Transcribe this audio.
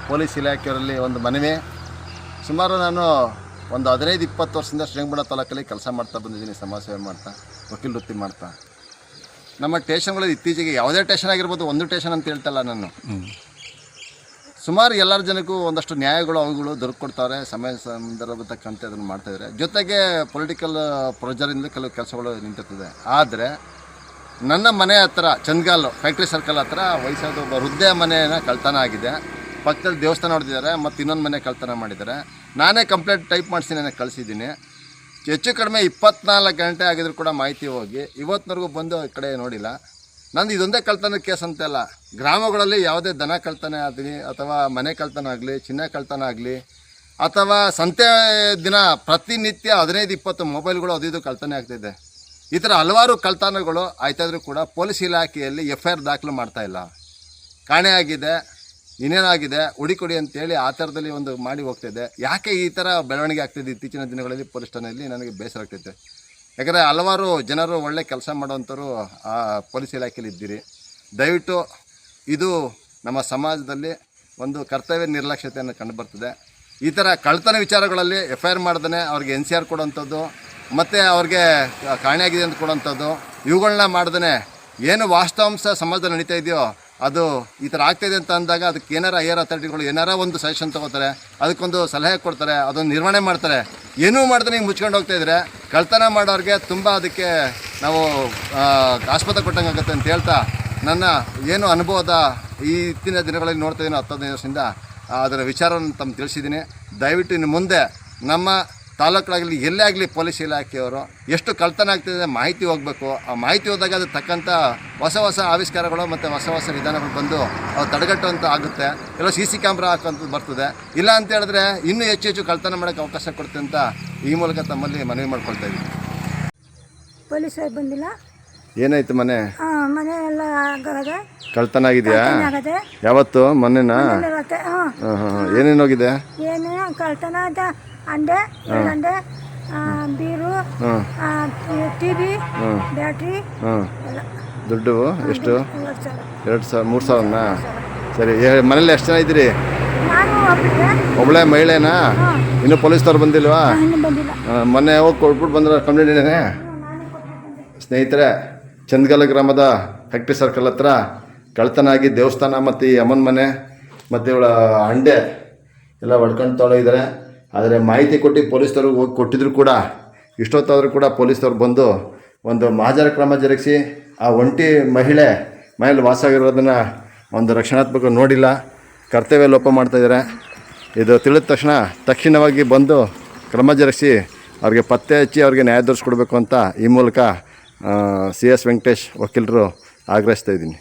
Police ಇಲಾಖೆಯವರಲ್ಲಿ ಒಂದು ಮನವಿ. ಸುಮಾರು ನಾನು ಒಂದು 15-20 ವರ್ಷದಿಂದ ಶ್ರೀರಂಗಪಟ್ಟಣ ತಾಲೂಕಲ್ಲಿ ಕೆಲಸ ಮಾಡ್ತಾ ಬಂದಿದ್ದೀನಿ, ಸಮಾಜ ಸೇವೆ ಮಾಡ್ತಾ, ವಕೀಲ ವೃತ್ತಿ ಮಾಡ್ತಾ. ನಮ್ಮ ಟೇಷನ್ಗಳಲ್ಲಿ ಇತ್ತೀಚೆಗೆ ಯಾವುದೇ ಟೇಷನ್ ಆಗಿರ್ಬೋದು, ಒಂದು ಟೇಷನ್ ಅಂತ ಹೇಳ್ತಲ್ಲ ನಾನು, ಸುಮಾರು ಎಲ್ಲರ ಜನಕ್ಕೂ ಒಂದಷ್ಟು ನ್ಯಾಯಗಳು ಅವುಗಳು ದೊರಕೊಡ್ತಾರೆ, ಸಮಯ ಸಂದರ್ಭ ತಕ್ಕಂತೆ ಅದನ್ನು ಮಾಡ್ತಾಯಿದ್ದಾರೆ. ಜೊತೆಗೆ ಪೊಲಿಟಿಕಲ್ ಪ್ರೊಜರಿಂದ ಕೆಲವು ಕೆಲಸಗಳು ನಿಂತಿರ್ತದೆ. ಆದರೆ ನನ್ನ ಮನೆ ಹತ್ರ ಚಂದ್ಗಾಲ್ ಫ್ಯಾಕ್ಟ್ರಿ ಸರ್ಕಲ್ ಹತ್ರ ವಯಸ್ಸಾದ ಒಬ್ಬ ವೃದ್ಧೆಯ ಮನೆಯನ್ನು ಕಳ್ತನ ಆಗಿದೆ. ಪಕ್ಕದಲ್ಲಿ ದೇವಸ್ಥಾನ ಹೊಡೆದಿದ್ದಾರೆ ಮತ್ತು ಇನ್ನೊಂದು ಮನೆ ಕಳ್ತನ ಮಾಡಿದ್ದಾರೆ. ನಾನೇ ಕಂಪ್ಲೇಂಟ್ ಟೈಪ್ ಮಾಡಿಸಿ ನನಗೆ ಕಳಿಸಿದ್ದೀನಿ. ಹೆಚ್ಚು ಕಡಿಮೆ 24 ಗಂಟೆ ಆಗಿದ್ರು ಕೂಡ ಮಾಹಿತಿ ಹೋಗಿ ಇವತ್ತಿನವರೆಗೂ ಬಂದು ಈ ಕಡೆ ನೋಡಿಲ್ಲ. ನಂದು ಇದೊಂದೇ ಕಳ್ತನ ಕೇಸ್ ಅಂತೆಲ್ಲ, ಗ್ರಾಮಗಳಲ್ಲಿ ಯಾವುದೇ ದನ ಕಳ್ತನ ಆಗಲಿ ಅಥವಾ ಮನೆ ಕಳ್ತನ ಆಗಲಿ, ಚಿನ್ನ ಕಳ್ತನ ಆಗಲಿ, ಅಥವಾ ಸಂತೆ ದಿನ ಪ್ರತಿನಿತ್ಯ 15-20 ಮೊಬೈಲ್ಗಳು ಅದು ಇದು ಕಳ್ತನ ಆಗ್ತಿದೆ. ಈ ಥರ ಹಲವಾರು ಕಳ್ತನಗಳು ಆಯ್ತಾದರೂ ಕೂಡ ಪೊಲೀಸ್ ಇಲಾಖೆಯಲ್ಲಿ FIR ದಾಖಲು ಮಾಡ್ತಾಯಿಲ್ಲ. ಕಾಣೆಯಾಗಿದೆ, ಇನ್ನೇನಾಗಿದೆ, ಹುಡಿಕೊಡಿ ಅಂತೇಳಿ ಆ ಥರದಲ್ಲಿ ಒಂದು ಮಾಡಿ ಹೋಗ್ತಿದೆ. ಯಾಕೆ ಈ ಥರ ಬೆಳವಣಿಗೆ ಆಗ್ತಿದೆ ಇತ್ತೀಚಿನ ದಿನಗಳಲ್ಲಿ ಪೊಲೀಸ್ ಠಾಣೆಯಲ್ಲಿ ನನಗೆ ಬೇಸರ ಆಗ್ತೈತೆ. ಯಾಕಂದರೆ ಹಲವಾರು ಜನರು ಒಳ್ಳೆ ಕೆಲಸ ಮಾಡೋವಂಥವ್ರು ಆ ಪೊಲೀಸ್ ಇಲಾಖೆಯಲ್ಲಿ ಇದ್ದೀರಿ. ದಯವಿಟ್ಟು ಇದು ನಮ್ಮ ಸಮಾಜದಲ್ಲಿ ಒಂದು ಕರ್ತವ್ಯ ನಿರ್ಲಕ್ಷ್ಯತೆಯನ್ನು ಕಂಡುಬರ್ತದೆ. ಈ ಥರ ಕಳ್ತನ ವಿಚಾರಗಳಲ್ಲಿ FIR ಮಾಡ್ದೇ ಅವ್ರಿಗೆ NCR ಕೊಡೋವಂಥದ್ದು ಮತ್ತು ಅವ್ರಿಗೆ ಕಾಣೆಯಾಗಿದೆ ಅಂತ ಕೊಡೋವಂಥದ್ದು, ಇವುಗಳನ್ನ ಮಾಡ್ದೇ ಏನು ವಾಸ್ತವಾಂಶ ಸಮಾಜದಲ್ಲಿ ನಡೀತಾ ಇದೆಯೋ ಅದು ಈ ಥರ ಆಗ್ತಾಯಿದೆ ಅಂತ ಅಂದಾಗ ಅದಕ್ಕೆ ಏನಾರ ಹೈಯರ್ ಅಥಾರಿಟಿಗಳು ಏನಾರ ಒಂದು ಸಜೆಷನ್ ತೊಗೋತಾರೆ, ಅದಕ್ಕೊಂದು ಸಲಹೆ ಕೊಡ್ತಾರೆ, ಅದೊಂದು ನಿರ್ವಹಣೆ ಮಾಡ್ತಾರೆ. ಏನೂ ಮಾಡ್ದೆ ಹಿಂಗೆ ಮುಚ್ಕೊಂಡು ಹೋಗ್ತಾಯಿದ್ರೆ ಕಳ್ತನ ಮಾಡೋರಿಗೆ ತುಂಬ ಅದಕ್ಕೆ ನಾವು ಆಸ್ಪತ್ರೆ ಕೊಟ್ಟಂಗೆ ಆಗುತ್ತೆ ಅಂತ ಹೇಳ್ತಾ, ನನ್ನ ಏನು ಅನುಭವದ ಈ ಇತ್ತಿನ ದಿನಗಳಲ್ಲಿ ನೋಡ್ತಾ ಇದ್ದೀನಿ 15 ವರ್ಷದಿಂದ ಅದರ ವಿಚಾರವನ್ನು ತಮ್ಮ ತಿಳಿಸಿದ್ದೀನಿ. ದಯವಿಟ್ಟು ಇನ್ನು ಮುಂದೆ ನಮ್ಮ ತಾಲೂಕುಗಳಾಗಲಿ ಎಲ್ಲೇ ಆಗಲಿ ಪೊಲೀಸ್ ಇಲಾಖೆಯವರು ಎಷ್ಟು ಕಳ್ತನ ಆಗ್ತಿದೆ ಮಾಹಿತಿ ಹೋಗಬೇಕು. ಆ ಮಾಹಿತಿ ಹೋದಾಗ ಅದು ತಕ್ಕಂಥ ಹೊಸ ಹೊಸ ಆವಿಷ್ಕಾರಗಳು ಮತ್ತು ಹೊಸ ಹೊಸ ವಿಧಾನಗಳು ಬಂದು ಅದು ತಡೆಗಟ್ಟುವಂಥ ಆಗುತ್ತೆ. ಎಲ್ಲ CC ಕ್ಯಾಮ್ರಾ ಹಾಕೋಂಥದ್ದು ಬರ್ತದೆ. ಇಲ್ಲ ಅಂತ ಹೇಳಿದ್ರೆ ಇನ್ನೂ ಹೆಚ್ಚು ಹೆಚ್ಚು ಕಳ್ತನ ಮಾಡೋಕ್ಕೆ ಅವಕಾಶ ಕೊಡುತ್ತೆ ಅಂತ ಈ ಮೂಲಕ ತಮ್ಮಲ್ಲಿ ಮನವಿ ಮಾಡ್ಕೊಳ್ತಾ ಇದ್ದೀನಿ. ಪೊಲೀಸ್ ಬಂದಿಲ್ಲ. ಏನಾಯ್ತು? ಮನೆ ಎಲ್ಲ ಕಳ್ತನ ಆಗಿದೆಯಾ? ಯಾವತ್ತು? ಮೊನ್ನೆನಾ? ಏನೇನೋಗಿದೆ? ಏನೇನೋ ಕಳ್ತನ ಅಂಡೆ, ಬೀರು, TV, ಬ್ಯಾಟ್ರಿ. ದುಡ್ಡು ಎಷ್ಟು? 2,000-3,000ನಾ? ಸರಿ. ಮನೇಲಿ ಎಷ್ಟು ಜನ ಇದ್ದೀರಿ? ಒಬ್ಬಳೇ ಮಹಿಳೆನಾ? ಇನ್ನೂ ಪೊಲೀಸ್ನವ್ರು ಬಂದಿಲ್ವಾ? ಮೊನ್ನೆ ಹೋಗಿ ಕೊಟ್ಬಿಟ್ಟು ಬಂದ್ರೆ ಕಂಪ್ಲೇಂಟ್ ಏನೇನೆ? ಸ್ನೇಹಿತರೆ, ಚಂದ್ಗಲ್ ಗ್ರಾಮದ ಫ್ಯಾಕ್ಟ್ರಿ ಸರ್ಕಲ್ ಹತ್ರ ಕಳ್ತನ ಆಗಿ ದೇವಸ್ಥಾನ ಮತ್ತು ಈ ಅಮ್ಮನ ಮನೆ ಮತ್ತು ಇವಳ ಅಂಡೆ ಎಲ್ಲ ಹೊಡ್ಕೊಂಡು ತೊಗೊಂಡೋಗಿದ್ದಾರೆ. ಆದರೆ ಮಾಹಿತಿ ಕೊಟ್ಟು ಪೊಲೀಸ್ನವ್ರಿಗೆ ಹೋಗಿ ಕೊಟ್ಟಿದ್ರು ಕೂಡ ಇಷ್ಟೊತ್ತಾದರೂ ಕೂಡ ಪೊಲೀಸ್ನವ್ರು ಬಂದು ಒಂದು ಮಹಾಜರ ಕ್ರಮ ಜರುಗಿಸಿ ಆ ಒಂಟಿ ಮಹಿಳೆ ಮನೇಲಿ ವಾಸ ಆಗಿರೋದನ್ನು ಒಂದು ರಕ್ಷಣಾತ್ಮಕ ನೋಡಿಲ್ಲ, ಕರ್ತವ್ಯ ಲೋಪ ಮಾಡ್ತಾಯಿದ್ದಾರೆ. ಇದು ತಿಳಿದ ತಕ್ಷಣವಾಗಿ ಬಂದು ಕ್ರಮ ಜರುಗಿಸಿ ಅವ್ರಿಗೆ ಪತ್ತೆ ಹಚ್ಚಿ ಅವ್ರಿಗೆ ನ್ಯಾಯ ದೊರಕಿಸ್ಕೊಡ್ಬೇಕು ಅಂತ ಈ ಮೂಲಕ CS ವೆಂಕಟೇಶ್ ವಕೀಲರು ಆಗ್ರಹಿಸ್ತಾ ಇದ್ದೀನಿ.